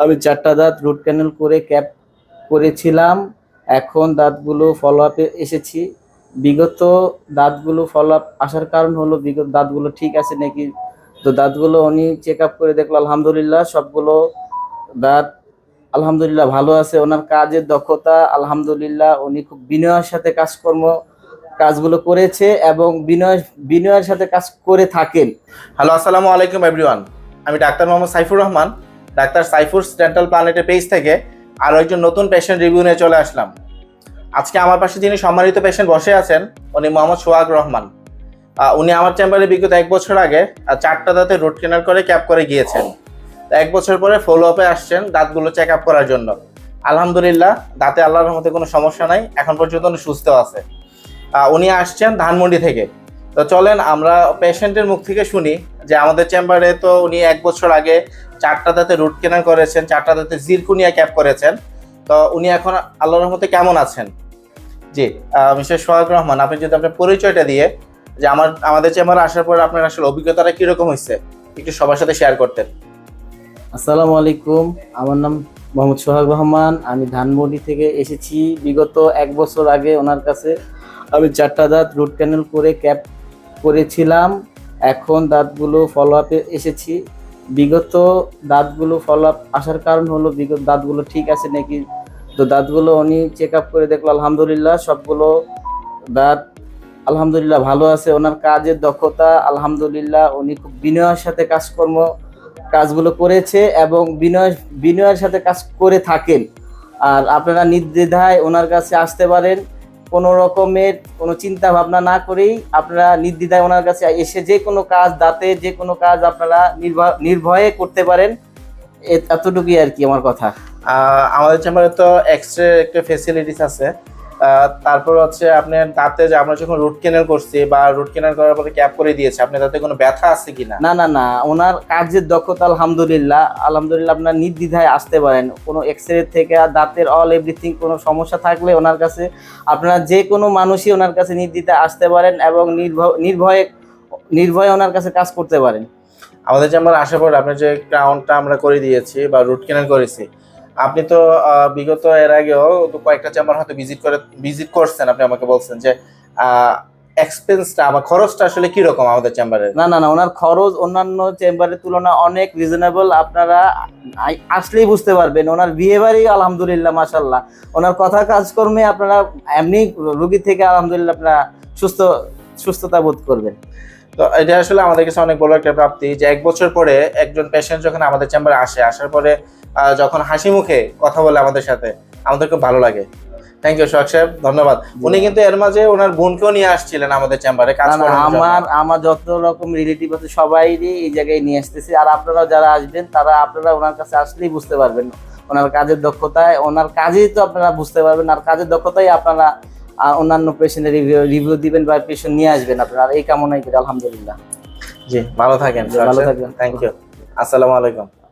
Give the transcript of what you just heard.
আমি 4টা দাঁত রুট ক্যানেল করে ক্যাপ করেছিলাম। এখন দাঁতগুলো ফলো আপে এসেছি। বিগত দাঁতগুলো ফলো আপ আসার কারণ হলো বিগত দাঁতগুলো ঠিক আছে নাকি। তো দাঁতগুলো উনি চেক আপ করে দেখলো, আলহামদুলিল্লাহ সবগুলো দাঁত আলহামদুলিল্লাহ ভালো আছে। ওনার কাজের দক্ষতা আলহামদুলিল্লাহ, উনি খুব বিনয়ের সাথে কাজগুলো করেছে এবং বিনয়ের সাথে কাজ করে থাকেন। হ্যালো, আসসালামু আলাইকুম এভরিওয়ান। আমি doctor Mohammad Saifur Rahman, doctor সাইফুরস dental প্ল্যানেটের page থেকে আরও একজন নতুন পেশেন্ট রিভিউ নিয়ে চলে আসলাম। আজকে আমার পাশে যিনি সম্মানিত পেশেন্ট বসে আছেন উনি মোহাম্মদ সোহাগ রহমান। উনি আমার চেম্বারে বিগত 1 বছর আগে 4টা দাঁতে রুট ক্যানাল করে ক্যাপ করে গিয়েছেন। 1 বছর পরে ফলো আপে আসছেন দাঁতগুলো চেক আপ করার জন্য। আলহামদুলিল্লাহ দাঁতে আল্লাহর রহমতে কোনো সমস্যা নাই, এখন পর্যন্ত উনি সুস্থ আছে। উনি আসছেন ধানমন্ডি থেকে। তো চলেন আমরা পেশেন্টের মুখ থেকে শুনি যে আমাদের চেম্বারে তো উনি 1 বছর আগে 4টা দাঁতে রুট ক্যানাল করেছেন, 4টা দাঁতে জিরকোনিয়া ক্যাপ করেছেন। তো উনি এখন আল্লাহর রহমতে কেমন আছেন। জি, মিস্টার সোহাগ রহমান, আপনি যদি আপনার পরিচয়টা দিয়ে যে আমাদের চেম্বারে আসার পর আপনার আসলে অভিজ্ঞতাটা কিরকম হয়েছে একটু সবার সাথে শেয়ার করতেন। আসসালামু আলাইকুম, আমার নাম মোহাম্মদ সোহাগ রহমান। আমি ধানমন্ডি থেকে এসেছি। বিগত 1 বছর আগে ওনার কাছে আমি 4টা দাঁত রুট ক্যানেল করে ক্যাপ করেছিলাম। এখন দাঁতগুলো ফলো আপে এসেছি। বিগত দাঁতগুলো ফলো আপ আসার কারণ হলো বিগত দাঁতগুলো ঠিক আছে নাকি। তো দাঁতগুলো উনি চেক আপ করে দেখলো, আলহামদুলিল্লাহ সবগুলো দাঁত আলহামদুলিল্লাহ ভালো আছে। ওনার কাজের দক্ষতা আলহামদুলিল্লাহ, উনি খুব বিনয়ের সাথে কাজগুলো করেছে এবং বিনয়ের সাথে কাজ করে থাকেন। আর আপনারা নির্দ্বিধায় ওনার কাছে আসতে পারেন, কোনো রকমের কোনো চিন্তা ভাবনা না করেই আপনারা নির্দ্বিধায় ওনার কাছে এসে যে কোনো কাজ, দাঁতে যে কোনো কাজ আপনারা নির্ভয়ে করতে পারেন। এতটুকুই আর কি আমার কথা। আমাদের চেম্বারে তো এক্সরে একটা ফেসিলিটিস আছে। তারপর হচ্ছে আপনার দাঁতে যে আমরা যখন রুট ক্যানাল করছি বা রুট ক্যানাল করার পরে ক্যাপ করে দিয়েছে, আপনার দাঁতে কোনো ব্যথা আছে কিনা? না না না, ওনার কাজের দক্ষতা আলহামদুলিল্লাহ আপনার নির্দ্বিধায় আসতে পারেন। কোনো এক্সরে থেকে দাঁতের অল এভরিথিং কোনো সমস্যা থাকলে ওনার কাছে আপনারা যে কোনো মানুষই ওনার কাছে নির্দ্বিধায় আসতে পারেন এবং নির্ভয়ে ওনার কাছে কাজ করতে পারেন। আমাদের চেম্বার আসার পর আপনার যে ক্রাউনটা আমরা করে দিয়েছি বা রুট ক্যানাল করেছি, আপনি তো বিগত এর আগেও কয়েকটা চেম্বার হয়তো ভিজিট করছেন। আপনি আমাকে বলছেন যে এক্সপেন্সটা আমার খরচটা আসলে কিরকম আমাদের চেম্বারে? না না না, ওনার খরচ অন্যান্য চেম্বারের তুলনায় অনেক রিজনেবল। আপনারা আসলেই বুঝতে পারবেন। ওনার বিহেভিয়ারই আলহামদুলিল্লাহ মাশাআল্লাহ, ওনার কথা কাজকর্মে আপনারা এমনি রোগী থেকে আলহামদুলিল্লাহ আপনারা সুস্থতা বোধ করবেন। তো এটা আসলে আমাদের কাছে অনেক বড় একটা প্রাপ্তি যে 1 বছর পরে একজন পেশেন্ট যখন আমাদের চেম্বারে আসার পরে যখন হাসি মুখে কথা বলে আমাদের সাথে, আমাদের খুব ভালো লাগে। থ্যাংক ইউ সোহাগ সাহেব, ধন্যবাদ। উনি কিন্তু এর মাঝে ওনার বোনকেও নিয়ে আসছিলেন আমাদের চেম্বারে কাজ করার জন্য। আমার যত রকম রিলেটিভ আছে সবাইরই এই জায়গায় নিয়ে আসতেছি। আর আপনারা যারা আসবেন আপনারা ওনার কাছে আসলেই বুঝতে পারবেন ওনার কাজের দক্ষতায়। ওনার কাজেই তো আপনারা বুঝতে পারবেন, আর কাজের দক্ষতাই আপনারা অন্যান্য পেশেন্টের রিভিউ দিবেন বা পেশেন্ট নিয়ে আসবেন। আপনারা এই কামনাই করি। আলহামদুলিল্লাহ। জি, ভালো থাকেন। ভালো থাকবেন। Thank you. আসসালামু আলাইকুম।